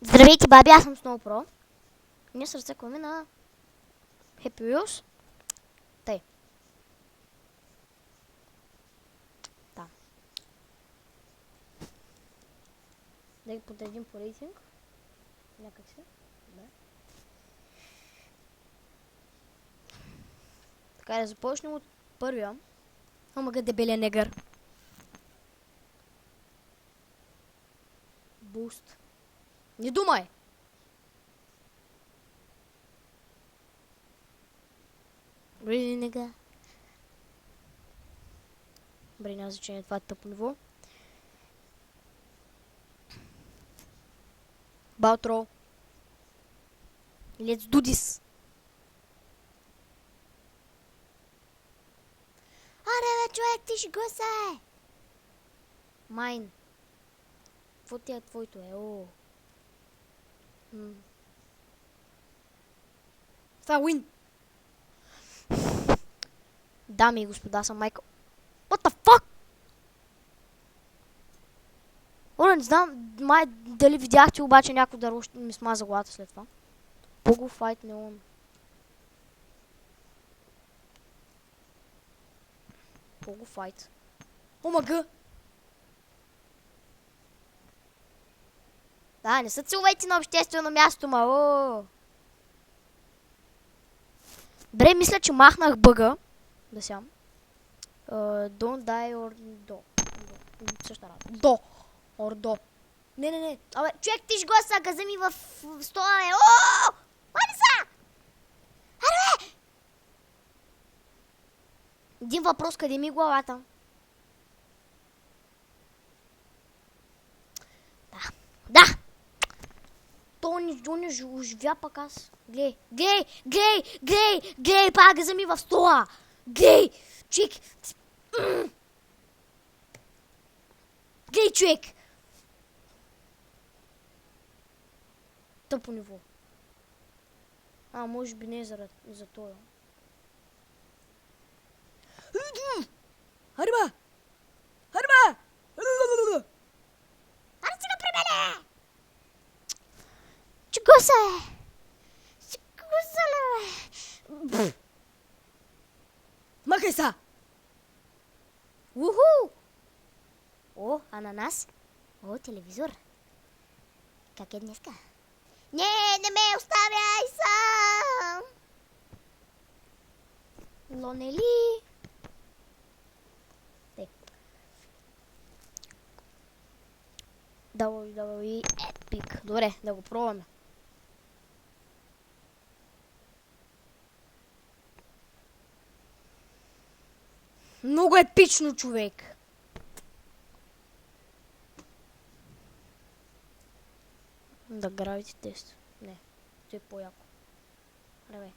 Здравейте, баби, аз съм Snow Pro. Ние се разцекваме на Happy Wheels. Тъй. Да. Да ги подредим по рейтинг. Някак си. Да. Така да започнем от първия. Омага дебелия негър. Буст. Не думай! Really, nigga? Добре, няма значение, това е тъпо ниво. Баутро. Let's do this! Аре, бе, човек, ти ще гласа! Майн. Какво ти е твоето, о? Това е win! Дами и господа, съм Майкъл. What the fuck? Оля, не знам дали видяхте, обаче някой дърво ще ми смаза главата след това. Пого файт неон. Пого файт. Омага! Да, не са целувайте на обществено място, ма. Добре, мисля, че махнах бъга. Да сям. Don't die or do. Същата работа. До. Or do. Не. Абе, човек, ти ще гласа, газа ми в стола, бе. Ооо! Мани са! Аре, бе! Един въпрос, къде ми е главата? Да! То не живя пак аз. Глей, пак газа ми в стола. Глей, човек. Глей, човек. Тъпо ниво. Може би не е за това. Харба! Аре сега при мене! Чегоса е? Чегоса ли? Махай са! Уху! О, ананас. О, телевизор. Как е днеска? Не ме оставяй сам! Лонели! WWE Epic. Добре, да го пробваме. Много епично, човек. Да, гравити тест. Не, това е по-яко. Абе.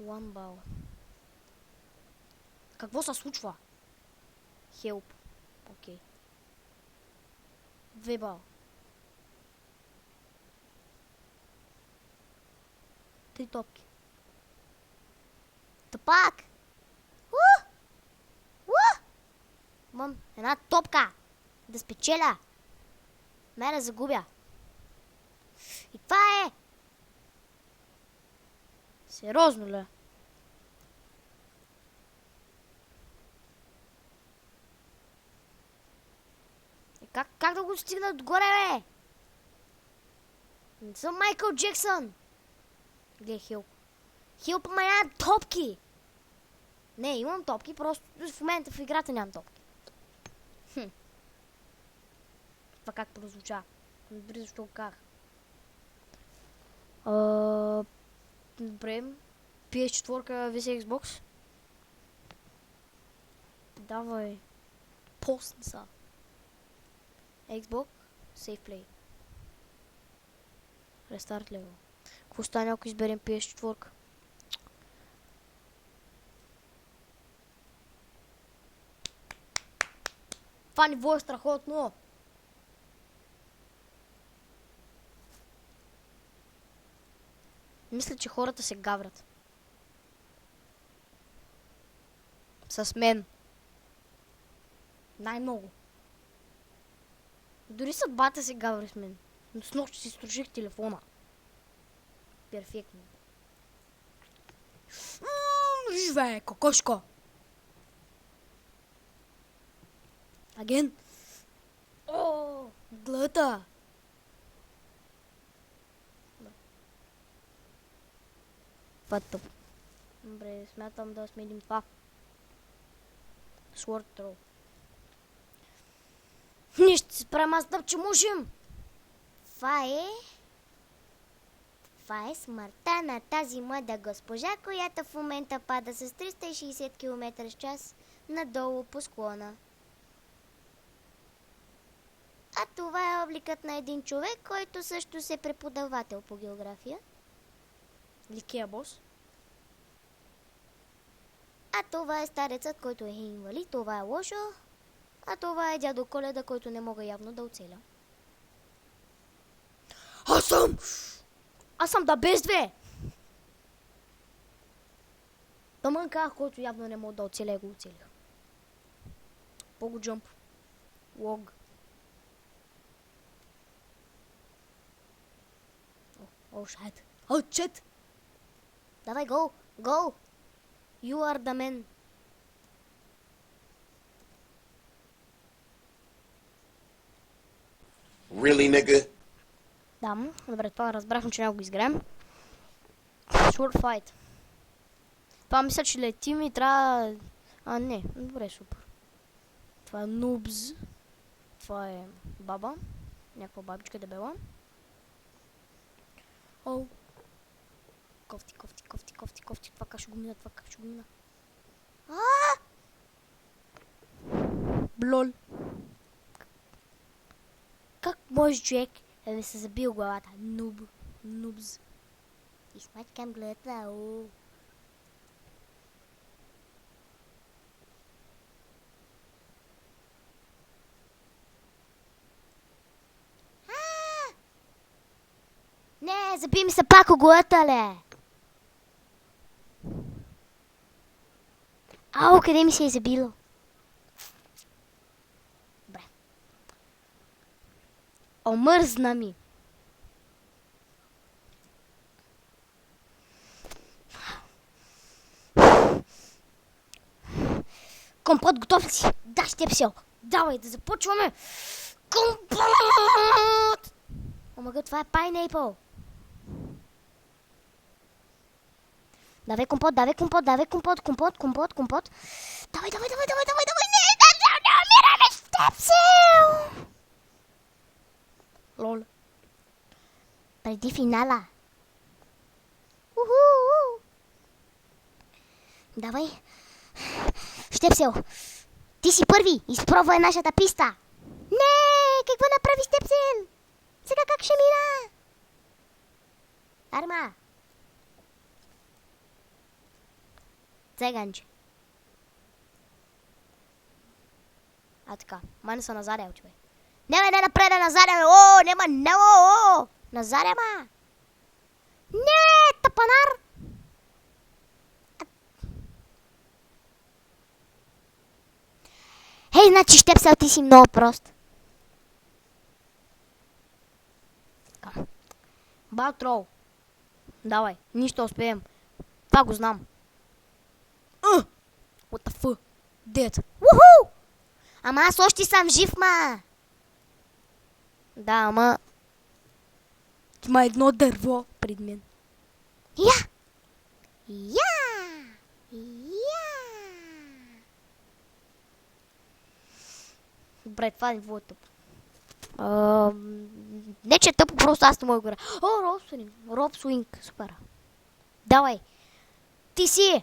One ball. Какво се случва? Help. Окей. 2 бал. 3 топки. Тъпак! Мам, една топка! Да спечеля! Мене загубя. И това е! Сериозно ли? Как да го стигна отгоре, бе? Не съм Майкъл Джексън. Гледай, Хилп. Хилп, ама нямам топки. Не, имам топки, просто в момента в играта нямам топки. Това как прозвуча? Не добре, защо го казах. Добре. PS4 VC Xbox. Давай. Постни са. Xbox, Safe Play. Restart level. Какво стане, ако изберем PS4? Това ниво е страхотно. Мисля, че хората се гаврят. С мен. Най-много. Дори съдбата се гаври с мен. Но с нощ си струших телефона. Перфектно. Живее, кокошко! Аген! О, глъта! Това е тъп. Добре, смятам да сменим това. Sword throw. Ние ще се справим аз тъп, че можем! Това е смъртта на тази млада госпожа, която в момента пада с 360 км с час надолу по склона. А това е обликът на един човек, който също се преподавател по география. Ликия бос. А това е старецът, който е инвалид, това е лошо. А това е дядо Коледа, който не мога явно да оцеля. Аз съм да без две! Тъмън казах, който явно не мога да оцеля и го оцелих. Пого джамп. Лог. О, шайт. О, чет! Давай, гол! Гол! You are the man. Really, nigga? Да, добре, това разбрахме, че няма го изгрем. Sword fight. Това мисля, че летим и трябва... А, не, добре, супер. Това е Noobs. Това е баба. Някаква бабичка дебела. О. Кофти, кофти, кофти, кофти, кофти. Това как ще го мина, това как ще го мина. Блол. Как може човек да ми се забил главата? Нуб. Нубз. Измачкам гледата, о. Не, заби ми се пак оглата, ле! Ау, къде ми се е забило? Добре. Омързна ми. Компот, готов ли си? Да, ще псел. Давай да започваме. Компот! Омага, това е пайнейпъл. Давай компот, давай компот, давай компот, компот, компот, компот. Давай, давай, давай, давай, давай, давай, не умираме, Степсел! Лол. Преди финала. Уху! Давай. Щепсел, ти си първи. Изпробвай нашата писта. Не, какво направи Степсел? Сега как ще мина? Арма. Цеганче. А така, мани са назаде, човек. Не напреда, назаде, о, нема, не, о, назаде, ма. Не, тапанар. Хей, значи Щепсел, ти си много прост. Батрол. Давай, нищо успеем. Това го знам. What the fuck? Dead. Уху! Ама аз още съм жив, ма. Да, ама... Има едно дърво пред мен. Я! Добре, това ниво е тъпо. Не, че е тъпо, просто аз не мога да го. О, Робсвинг. Робсвинг. Супер. Давай. Ти си.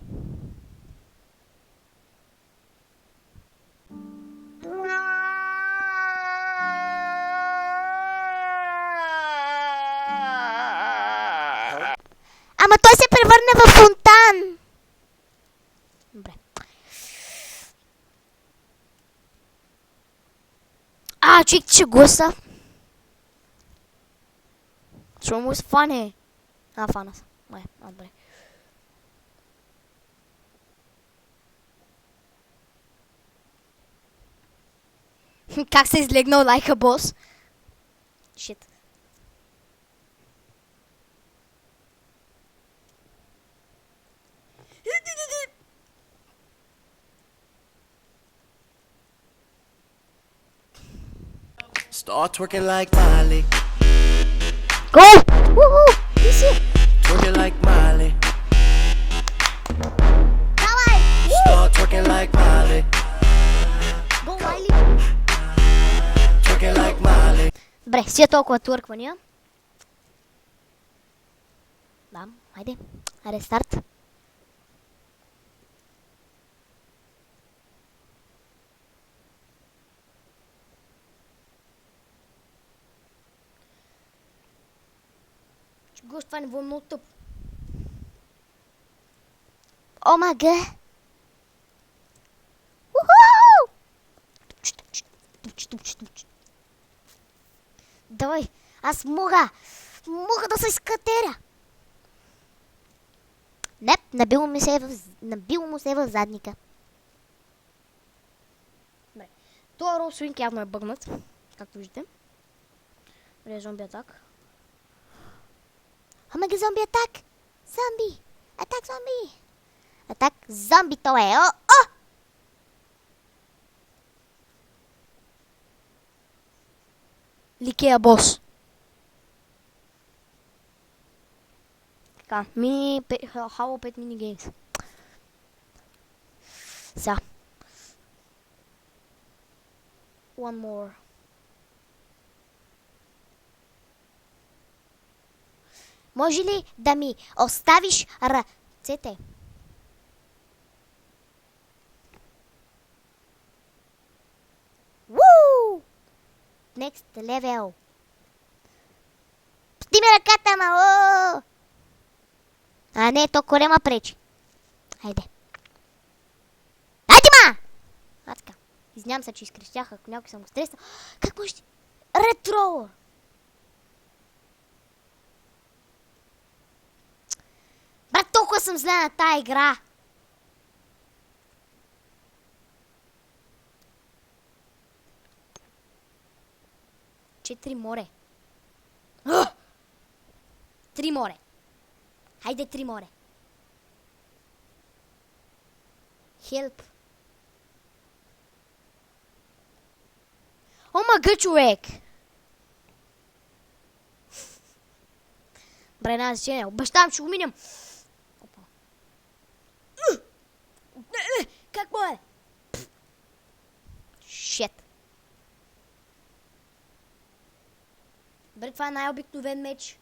Ама той се превърне в фонтан. Добре. Човек, ти ще гласа. Що му се фане? Фана се. Добре. Как се излегнал лайка, бос? Shit. Start twerking like Miley, Go! Woohoo! Easy! twerking like Miley. Давай! Start twerking like Miley, Go, Майли! twerking like Miley. Добре, си е толкова твърквания. Да, хайде. Хайде, старт. Гош, това ниво е много тъп. Омага! Уху! Давай, аз мога! Мога да се изкатеря! Не, набило му се в задника. Това Роуп Свинг явно е бъгнат, както виждате. Добре, зомби атак. Омага, зомби атак! Зомби! Атак, зомби! Атак, зомби, то е! О! О! Ликея бос. Така, Halo 5 мини геймс. Сега. One more. Може ли да ми оставиш ръцете? Woo! Next level. Пусти ми ръката, мало! А не, то корема пречи. Хайде. Хайде, ма! А така. Изнявам се, че изкрещях, ако някой съм го стресал. Как може? Ретро! Брат, толкова съм зле на тая игра. Четири море. Три море. Хайде, три море. Help. Омага, човек! Бре, няма значение. Обещавам, ще го минем. Опа. Как му е? Шет. Бре, това е най-обикновен меч.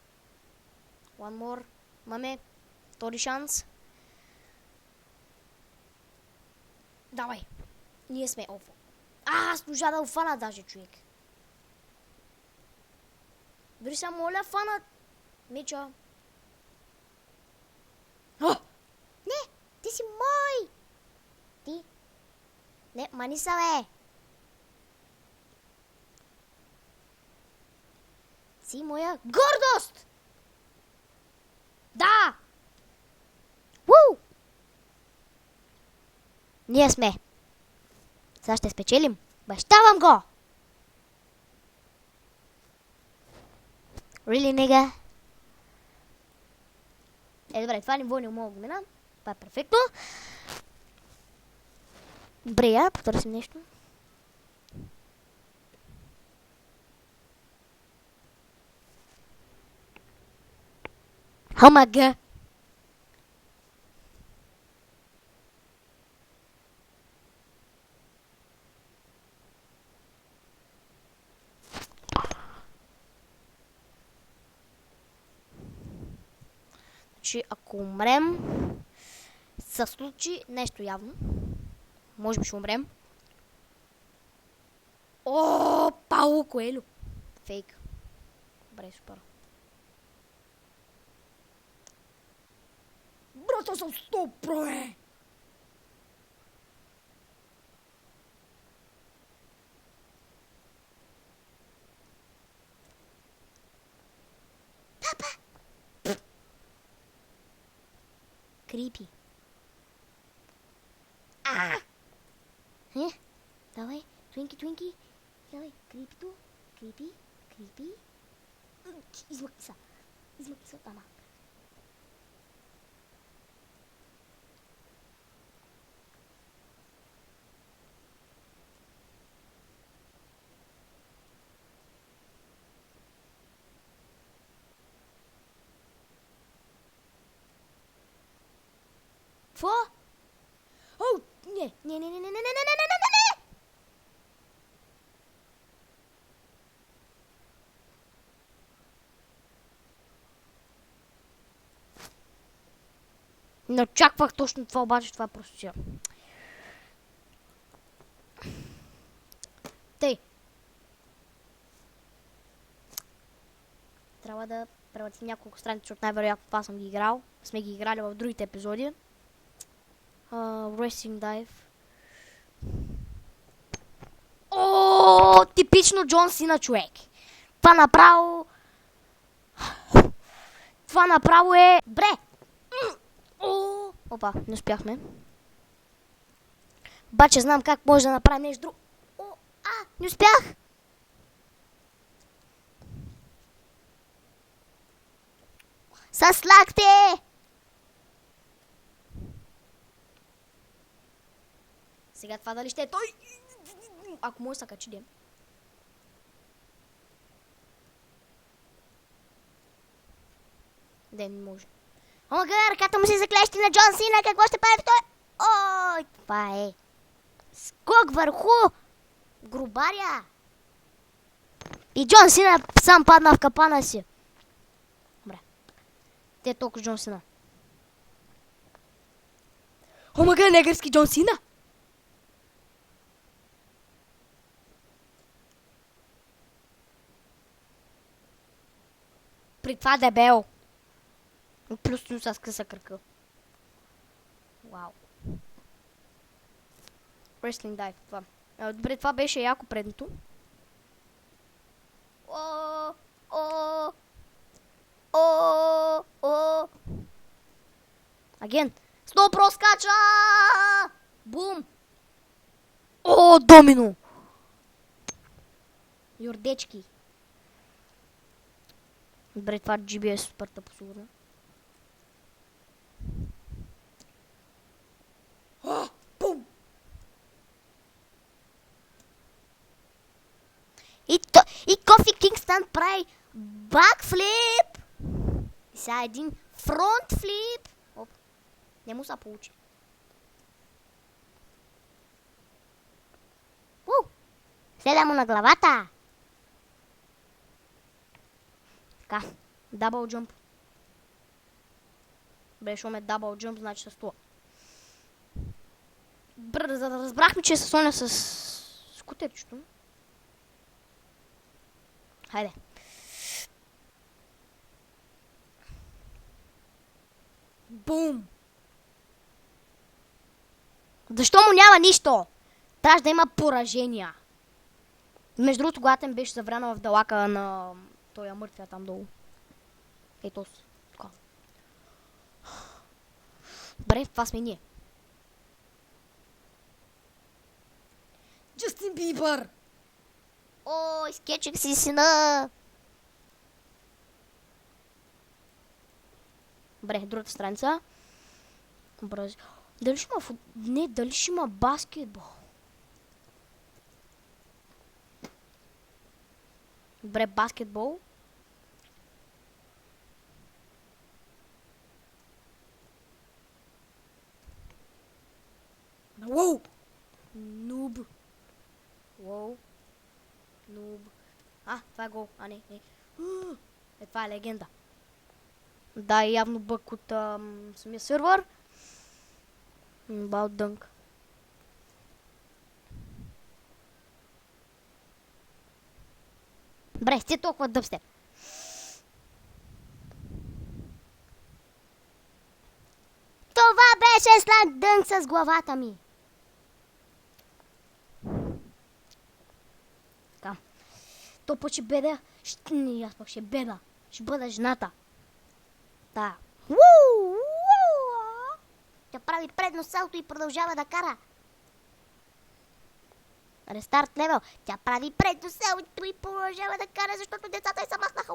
One more. Маме. Втори шанс. Давай. Ние сме офо. Аз можа да фана даже, човек. Дори са моля фана меча. Не, ти си мой! Ти? Не, мани са, бе! Си моя гордост! Да! Вуу! Ние сме. Сега ще спечелим. Бащавам го! Really, nigga? Добре, това ниво не мога да мина. Това е перфектно. Добре, я потърсим нещо. Омага! Че ако умрем, се случи нещо явно. Може би ще умрем. О, Пауло Коелю. Фейк. Добре, супер. Брата съм 100 про. Крипи. Давай, Твинки. Давай, крипито. Крипи. Измъкни се. Измъкни се от тама. Какво? О, не. Не очаквах точно това, обаче това просто си. Тъй. Трябва да превъртим няколко страници, защото най-вероятно това съм ги играл. Сме ги играли в другите епизоди. Racing Dive. О, типично Джон Сина, човек. Това направо е... Бре! Опа, не успяхме. Обаче знам как може да направим нещо друго. Не успях! С лакте! Сега това дали ще е той? Ако може да качи дем. Не може. О, ръката му се заклещи на Джон Сина, какво ще прави той? Ой, това е. Скок върху грубаря. И Джон Сина сам падна в капана си. Добре. Те е толкова Джон Сина. О, мага, негърски Джон Сина! При това дебел. Плюс с къса кръка. Вау. Wrestling Dive. Това. Добре, това беше яко предното. Агент. Сто проскача! Бум! О, домино! Юрдечки. Добре, това GB е супер тъпо сигурно. Бум! И Кофи Кингстън прави бакфлип. И сега един фронтфлип. Оп. Не му се получи. Седа му на главата. Така. Дабъл джъмп. Беше дабъл джъмп, значи с това. Разбрахме, че е с оня с скутерчето. Хайде. Бум! Защо му няма нищо? Трябва да има поражения. Между другото, Глатен беше завряна в далака на той мъртвия там долу. Ето си. Така. Добре, това сме ние. Джастин Бибър! О, изкечих си сина. Добре, другата страница. Дали ще има Не, дали ще има баскетбол? Добре, баскетбол. Уоу! Нуб. Уоу. Нуб. Това е гол. Не. Това е легенда. Да, явно бък от самия сървър. Бал дънк. Добре, сте толкова дъбстеп. Това беше слаг дънк с главата ми. Така. То път ще беда. Аз пък ще беда. Ще бъда жената. Да. Тя прави предно салто и продължава да кара. Рестарт левел. Тя прави предно салто и продължава да кара, защото децата й се махнаха.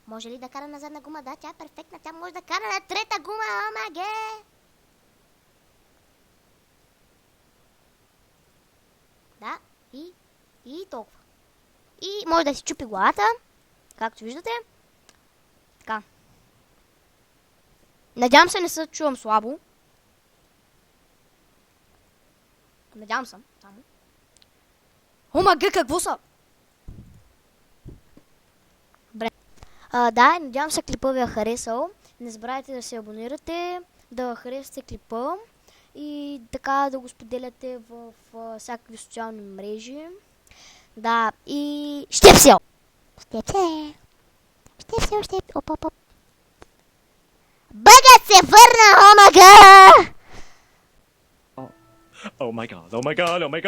Може ли да кара на задна гума? Да, тя е перфектна. Тя може да кара на трета гума. Омаге! Да, и толкова. И може да си чупи главата, както виждате. Така. Надявам се не се чувам слабо. Надявам се. Само. Омага, какво са? Добре. Да, надявам се клипа ви е харесал. Не забравяйте да се абонирате, да харесате клипа и така да го споделяте в всякакви социални мрежи. Да, и щепсел! Щепсел! Щепсел, щепсел, оп. Бъгът се върна, омага! Oh my god, oh my god, oh my god.